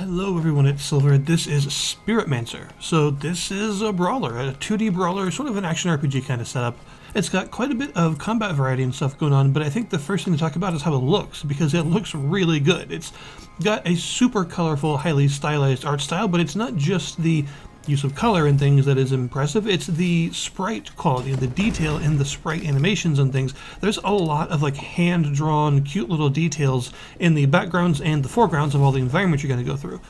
Hello everyone, it's Silver. This is Spirit Mancer. So this is a brawler, a 2D brawler, sort of an action RPG kind of setup. It's got quite a bit of combat variety and stuff going on, but I think the first thing to talk about is how it looks, because it looks really good. It's got a super colorful, highly stylized art style, but it's not just the use of color and things that is impressive. It's the sprite quality, the detail in the sprite animations and things. There's a lot of like hand-drawn cute little details in the backgrounds and the foregrounds of all the environments you're going to go through.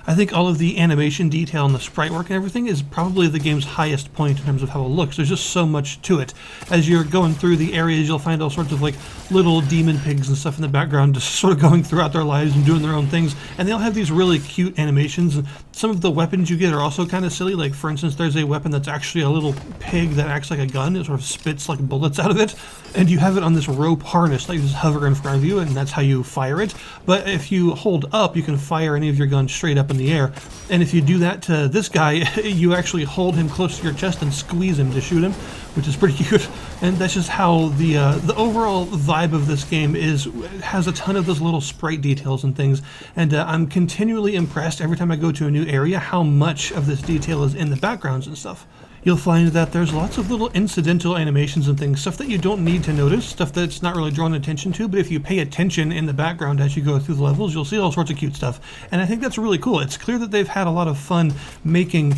I think all of the animation detail and the sprite work and everything is probably the game's highest point in terms of how it looks. There's just so much to it. As you're going through the areas, you'll find all sorts of like little demon pigs and stuff in the background just sort of going throughout their lives and doing their own things. And they all have these really cute animations. And some of the weapons you get are also kind of silly. Like, for instance, there's a weapon that's actually a little pig that acts like a gun. It sort of spits like bullets out of it. And you have it on this rope harness that you just hover in front of you, and that's how you fire it. But if you hold up, you can fire any of your guns straight up in the air. And if you do that to this guy, you actually hold him close to your chest and squeeze him to shoot him, which is pretty cute. And that's just how the overall vibe of this game is. It has a ton of those little sprite details and things, and I'm continually impressed every time I go to a new area how much of this detail is in the backgrounds and stuff. You'll find that there's lots of little incidental animations and things, stuff that you don't need to notice, stuff that's not really drawn attention to, but if you pay attention in the background as you go through the levels, you'll see all sorts of cute stuff. And I think that's really cool. It's clear that they've had a lot of fun making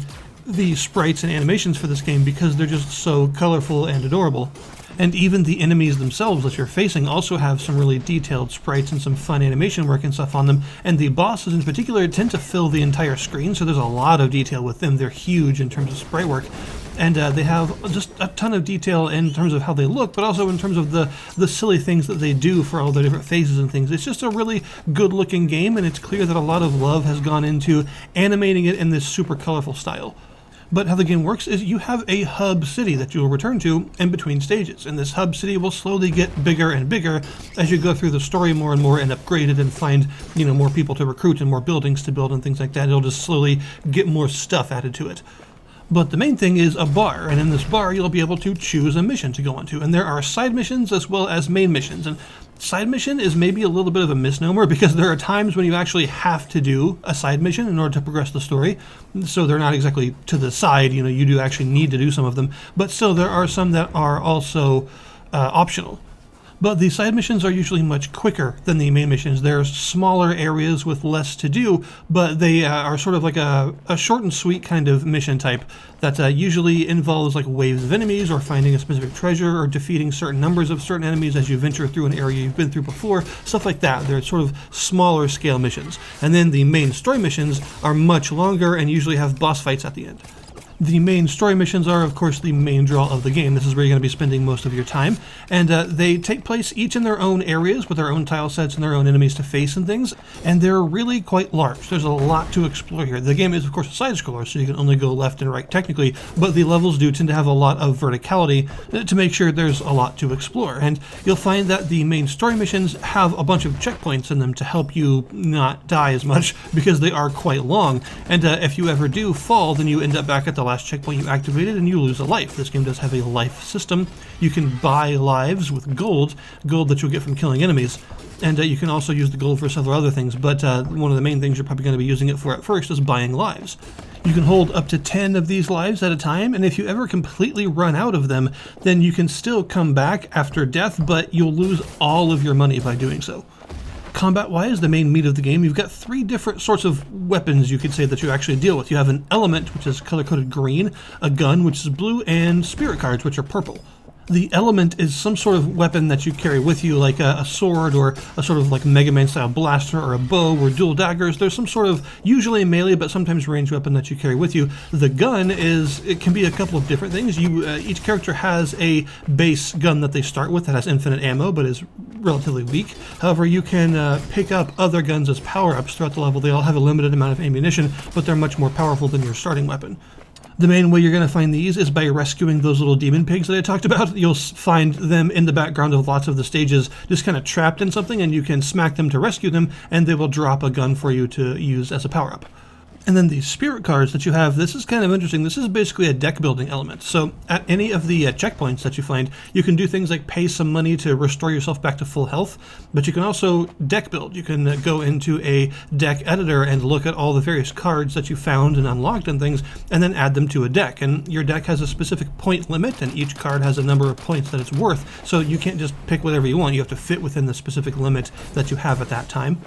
the sprites and animations for this game because they're just so colorful and adorable. And even the enemies themselves that you're facing also have some really detailed sprites and some fun animation work and stuff on them. And the bosses in particular tend to fill the entire screen, so there's a lot of detail with them. They're huge in terms of sprite work. And they have just a ton of detail in terms of how they look, but also in terms of the silly things that they do for all the different phases and things. It's just a really good-looking game, and it's clear that a lot of love has gone into animating it in this super colorful style. But how the game works is you have a hub city that you will return to in between stages, and this hub city will slowly get bigger and bigger as you go through the story more and more and upgrade it and find, more people to recruit and more buildings to build and things like that. It'll just slowly get more stuff added to it. But the main thing is a bar, and in this bar you'll be able to choose a mission to go on to. And there are side missions as well as main missions. And side mission is maybe a little bit of a misnomer because there are times when you actually have to do a side mission in order to progress the story. So they're not exactly to the side, you do actually need to do some of them. But still, there are some that are also optional. But the side missions are usually much quicker than the main missions. They're smaller areas with less to do, but they are sort of like a short and sweet kind of mission type that usually involves like waves of enemies or finding a specific treasure or defeating certain numbers of certain enemies as you venture through an area you've been through before, stuff like that. They're sort of smaller scale missions. And then the main story missions are much longer and usually have boss fights at the end. The main story missions are, of course, the main draw of the game. This is where you're going to be spending most of your time, and they take place each in their own areas with their own tile sets and their own enemies to face and things, and they're really quite large. There's a lot to explore here. The game is, of course, a side-scroller, so you can only go left and right technically, but the levels do tend to have a lot of verticality to make sure there's a lot to explore, and you'll find that the main story missions have a bunch of checkpoints in them to help you not die as much because they are quite long, and if you ever do fall, then you end up back at the last checkpoint you activated and you lose a life. This game does have a life system. You can buy lives with gold that you'll get from killing enemies, and you can also use the gold for several other things, but one of the main things you're probably going to be using it for at first is buying lives. You can hold up to 10 of these lives at a time, and if you ever completely run out of them, then you can still come back after death, but you'll lose all of your money by doing so. Combat-wise, the main meat of the game, you've got three different sorts of weapons you could say that you actually deal with. You have an element, which is color-coded green, a gun, which is blue, and spirit cards, which are purple. The element is some sort of weapon that you carry with you, like a sword or a sort of like Mega Man style blaster or a bow or dual daggers. There's some sort of usually melee but sometimes ranged weapon that you carry with you. The gun it can be a couple of different things. Each character has a base gun that they start with that has infinite ammo but is relatively weak. However, you can pick up other guns as power-ups throughout the level. They all have a limited amount of ammunition, but they're much more powerful than your starting weapon. The main way you're going to find these is by rescuing those little demon pigs that I talked about. You'll find them in the background of lots of the stages, just kind of trapped in something, and you can smack them to rescue them, and they will drop a gun for you to use as a power-up. And then the spirit cards that you have, this is kind of interesting. This is basically a deck building element. So at any of the checkpoints that you find, you can do things like pay some money to restore yourself back to full health, but you can also deck build. You can go into a deck editor and look at all the various cards that you found and unlocked and things, and then add them to a deck. And your deck has a specific point limit, and each card has a number of points that it's worth. So you can't just pick whatever you want. You have to fit within the specific limit that you have at that time.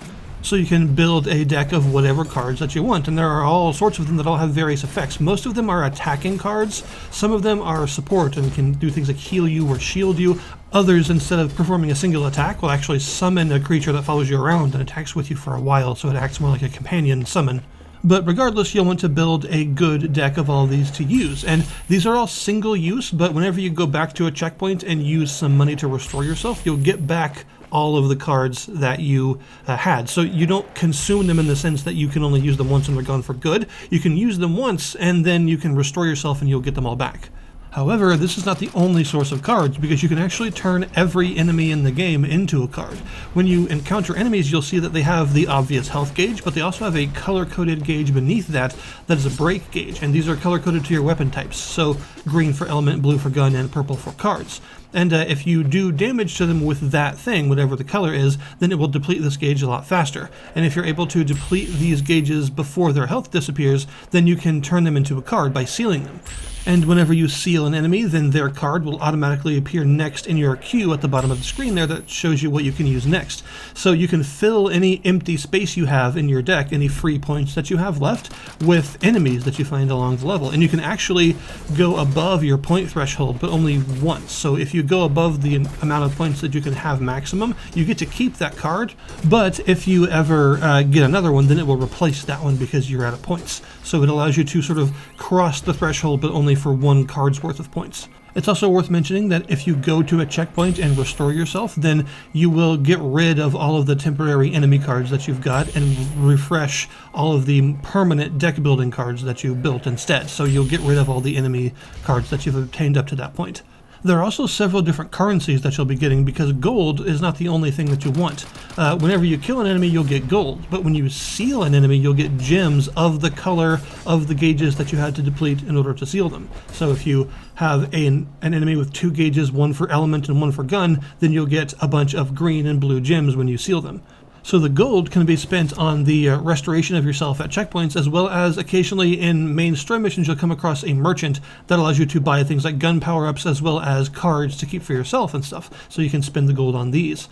So you can build a deck of whatever cards that you want, and there are all sorts of them that all have various effects. Most of them are attacking cards, some of them are support and can do things like heal you or shield you. Others, instead of performing a single attack, will actually summon a creature that follows you around and attacks with you for a while, so it acts more like a companion summon. But regardless, you'll want to build a good deck of all these to use. And these are all single use, but whenever you go back to a checkpoint and use some money to restore yourself, you'll get back all of the cards that you had. So you don't consume them in the sense that you can only use them once and they're gone for good. You can use them once and then you can restore yourself and you'll get them all back. However, this is not the only source of cards, because you can actually turn every enemy in the game into a card. When you encounter enemies, you'll see that they have the obvious health gauge, but they also have a color-coded gauge beneath that is a break gauge, and these are color-coded to your weapon types, so green for element, blue for gun, and purple for cards. And if you do damage to them with that thing, whatever the color is, then it will deplete this gauge a lot faster. And if you're able to deplete these gauges before their health disappears, then you can turn them into a card by sealing them. And whenever you seal an enemy, then their card will automatically appear next in your queue at the bottom of the screen there that shows you what you can use next. So you can fill any empty space you have in your deck, any free points that you have left, with enemies that you find along the level. And you can actually go above your point threshold, but only once. So if you go above the amount of points that you can have maximum, you get to keep that card. But if you ever get another one, then it will replace that one because you're out of points. So it allows you to sort of cross the threshold, but only for one card's worth of points. It's also worth mentioning that if you go to a checkpoint and restore yourself, then you will get rid of all of the temporary enemy cards that you've got and refresh all of the permanent deck building cards that you built instead. So you'll get rid of all the enemy cards that you've obtained up to that point. There are also several different currencies that you'll be getting, because gold is not the only thing that you want. Whenever you kill an enemy, you'll get gold, but when you seal an enemy, you'll get gems of the color of the gauges that you had to deplete in order to seal them. So if you have an enemy with 2 gauges, one for element and one for gun, then you'll get a bunch of green and blue gems when you seal them. So the gold can be spent on the restoration of yourself at checkpoints, as well as occasionally in main story missions you'll come across a merchant that allows you to buy things like gun power-ups as well as cards to keep for yourself and stuff, so you can spend the gold on these.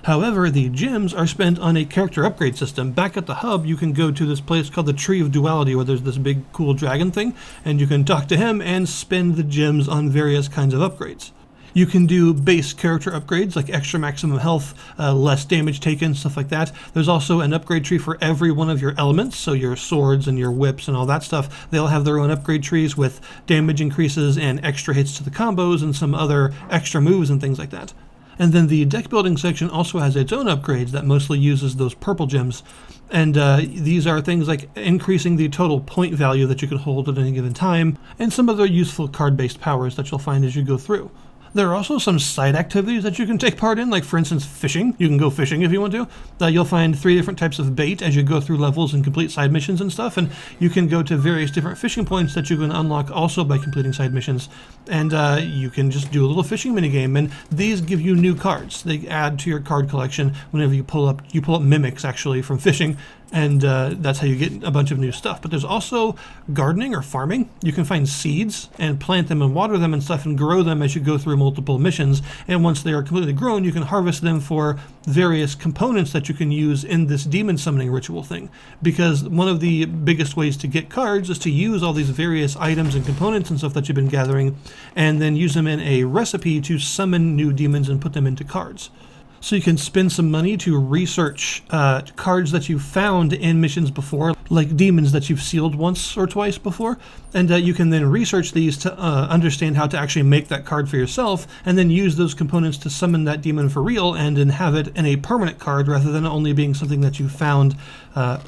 However, the gems are spent on a character upgrade system. Back at the hub, you can go to this place called the Tree of Duality, where there's this big cool dragon thing, and you can talk to him and spend the gems on various kinds of upgrades. You can do base character upgrades like extra maximum health, less damage taken, stuff like that. There's also an upgrade tree for every one of your elements, so your swords and your whips and all that stuff. They'll have their own upgrade trees with damage increases and extra hits to the combos and some other extra moves and things like that. And then the deck building section also has its own upgrades that mostly uses those purple gems. And these are things like increasing the total point value that you can hold at any given time, and some other useful card-based powers that you'll find as you go through. There are also some side activities that you can take part in, like for instance fishing. You can go fishing if you want to. You'll find 3 different types of bait as you go through levels and complete side missions and stuff, and you can go to various different fishing points that you can unlock also by completing side missions. And you can just do a little fishing minigame, and these give you new cards. They add to your card collection whenever you pull up mimics actually from fishing, and that's how you get a bunch of new stuff. But there's also gardening or farming. You can find seeds and plant them and water them and stuff and grow them as you go through multiple missions, and once they are completely grown, you can harvest them for various components that you can use in this demon summoning ritual thing. Because one of the biggest ways to get cards is to use all these various items and components and stuff that you've been gathering, and then use them in a recipe to summon new demons and put them into cards. So you can spend some money to research cards that you found in missions before, like demons that you've sealed once or twice before, and you can then research these to understand how to actually make that card for yourself, and then use those components to summon that demon for real and then have it in a permanent card rather than only being something that you found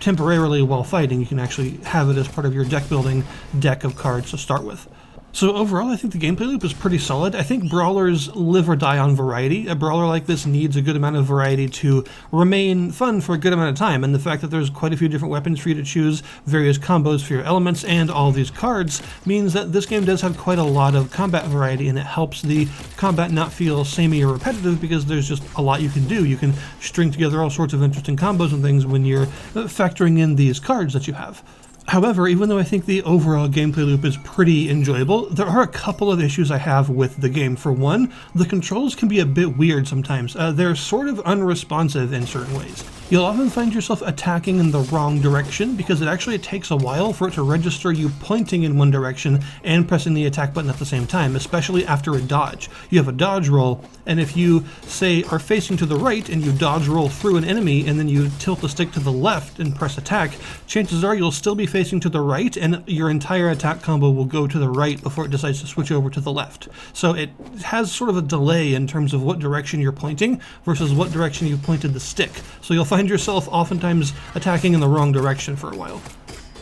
temporarily while fighting. You can actually have it as part of your deck building deck of cards to start with. So overall, I think the gameplay loop is pretty solid. I think brawlers live or die on variety. A brawler like this needs a good amount of variety to remain fun for a good amount of time, and the fact that there's quite a few different weapons for you to choose, various combos for your elements, and all these cards means that this game does have quite a lot of combat variety, and it helps the combat not feel samey or repetitive because there's just a lot you can do. You can string together all sorts of interesting combos and things when you're factoring in these cards that you have. However, even though I think the overall gameplay loop is pretty enjoyable, there are a couple of issues I have with the game. For one, the controls can be a bit weird sometimes. They're sort of unresponsive in certain ways. You'll often find yourself attacking in the wrong direction because it actually takes a while for it to register you pointing in one direction and pressing the attack button at the same time, especially after a dodge. You have a dodge roll, and if you, say, are facing to the right and you dodge roll through an enemy and then you tilt the stick to the left and press attack, chances are you'll still be facing to the right and your entire attack combo will go to the right before it decides to switch over to the left. So it has sort of a delay in terms of what direction you're pointing versus what direction you've pointed the stick. So you'll find yourself oftentimes attacking in the wrong direction for a while.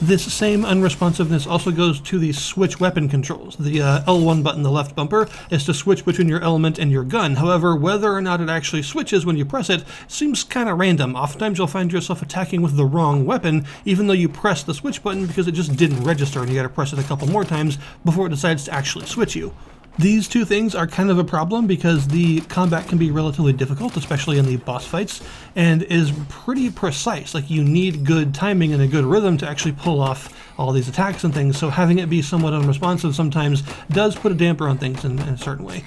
This same unresponsiveness also goes to the switch weapon controls. The L1 button, the left bumper, is to switch between your element and your gun. However, whether or not it actually switches when you press it seems kind of random. Oftentimes you'll find yourself attacking with the wrong weapon, even though you press the switch button because it just didn't register and you gotta press it a couple more times before it decides to actually switch you. These two things are kind of a problem because the combat can be relatively difficult, especially in the boss fights, and is pretty precise. Like, you need good timing and a good rhythm to actually pull off all these attacks and things, so having it be somewhat unresponsive sometimes does put a damper on things in a certain way.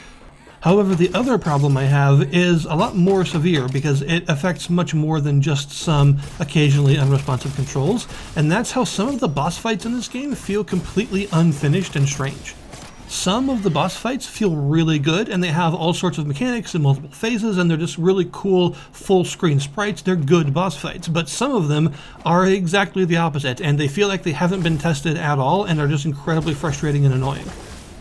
However, the other problem I have is a lot more severe because it affects much more than just some occasionally unresponsive controls, and that's how some of the boss fights in this game feel completely unfinished and strange. Some of the boss fights feel really good, and they have all sorts of mechanics in multiple phases, and they're just really cool full-screen sprites. They're good boss fights, but some of them are exactly the opposite, and they feel like they haven't been tested at all and are just incredibly frustrating and annoying.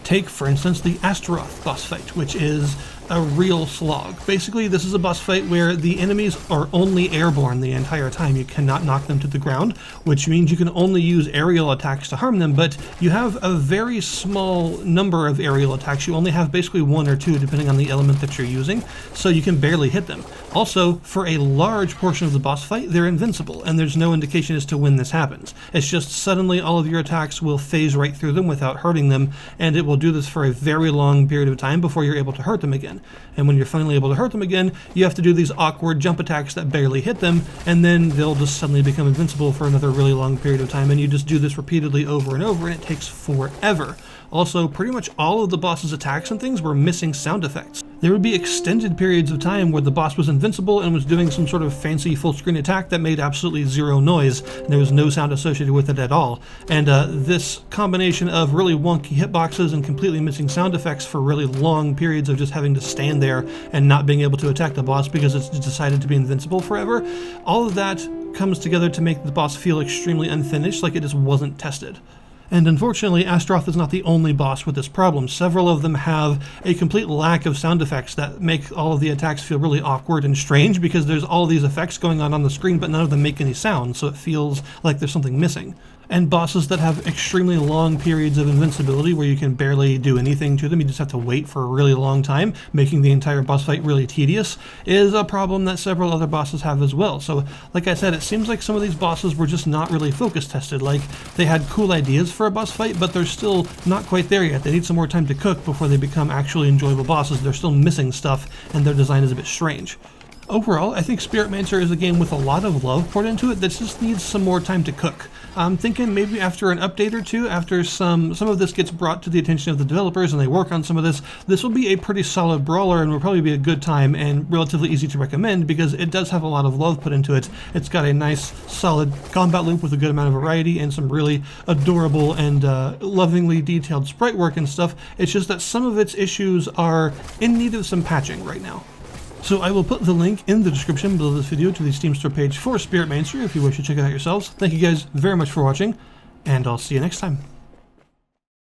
Take, for instance, the Astaroth boss fight, which is a real slog. Basically, this is a boss fight where the enemies are only airborne the entire time. You cannot knock them to the ground, which means you can only use aerial attacks to harm them, but you have a very small number of aerial attacks. You only have basically one or two, depending on the element that you're using, so you can barely hit them. Also, for a large portion of the boss fight, they're invincible, and there's no indication as to when this happens. It's just suddenly all of your attacks will phase right through them without hurting them, and it will do this for a very long period of time before you're able to hurt them again. And when you're finally able to hurt them again, you have to do these awkward jump attacks that barely hit them, and then they'll just suddenly become invincible for another really long period of time, and you just do this repeatedly over and over, and it takes forever. Also, pretty much all of the boss's attacks and things were missing sound effects. There would be extended periods of time where the boss was invincible and was doing some sort of fancy full-screen attack that made absolutely zero noise, and there was no sound associated with it at all. And this combination of really wonky hitboxes and completely missing sound effects for really long periods of just having to stand there and not being able to attack the boss because it's decided to be invincible forever, all of that comes together to make the boss feel extremely unfinished, like it just wasn't tested. And unfortunately, Astaroth is not the only boss with this problem. Several of them have a complete lack of sound effects that make all of the attacks feel really awkward and strange because there's all these effects going on the screen, but none of them make any sound, so it feels like there's something missing. And bosses that have extremely long periods of invincibility where you can barely do anything to them, you just have to wait for a really long time, making the entire boss fight really tedious, is a problem that several other bosses have as well. So, like I said, it seems like some of these bosses were just not really focus tested. Like, they had cool ideas for a boss fight, but they're still not quite there yet. They need some more time to cook before they become actually enjoyable bosses. They're still missing stuff, and their design is a bit strange. Overall, I think Mancer is a game with a lot of love poured into it that just needs some more time to cook. I'm thinking maybe after an update or two, after some of this gets brought to the attention of the developers and they work on some of this will be a pretty solid brawler and will probably be a good time and relatively easy to recommend because it does have a lot of love put into it. It's got a nice, solid combat loop with a good amount of variety and some really adorable and lovingly detailed sprite work and stuff. It's just that some of its issues are in need of some patching right now. So I will put the link in the description below this video to the Steam store page for Mancer if you wish to check it out yourselves. Thank you guys very much for watching, and I'll see you next time.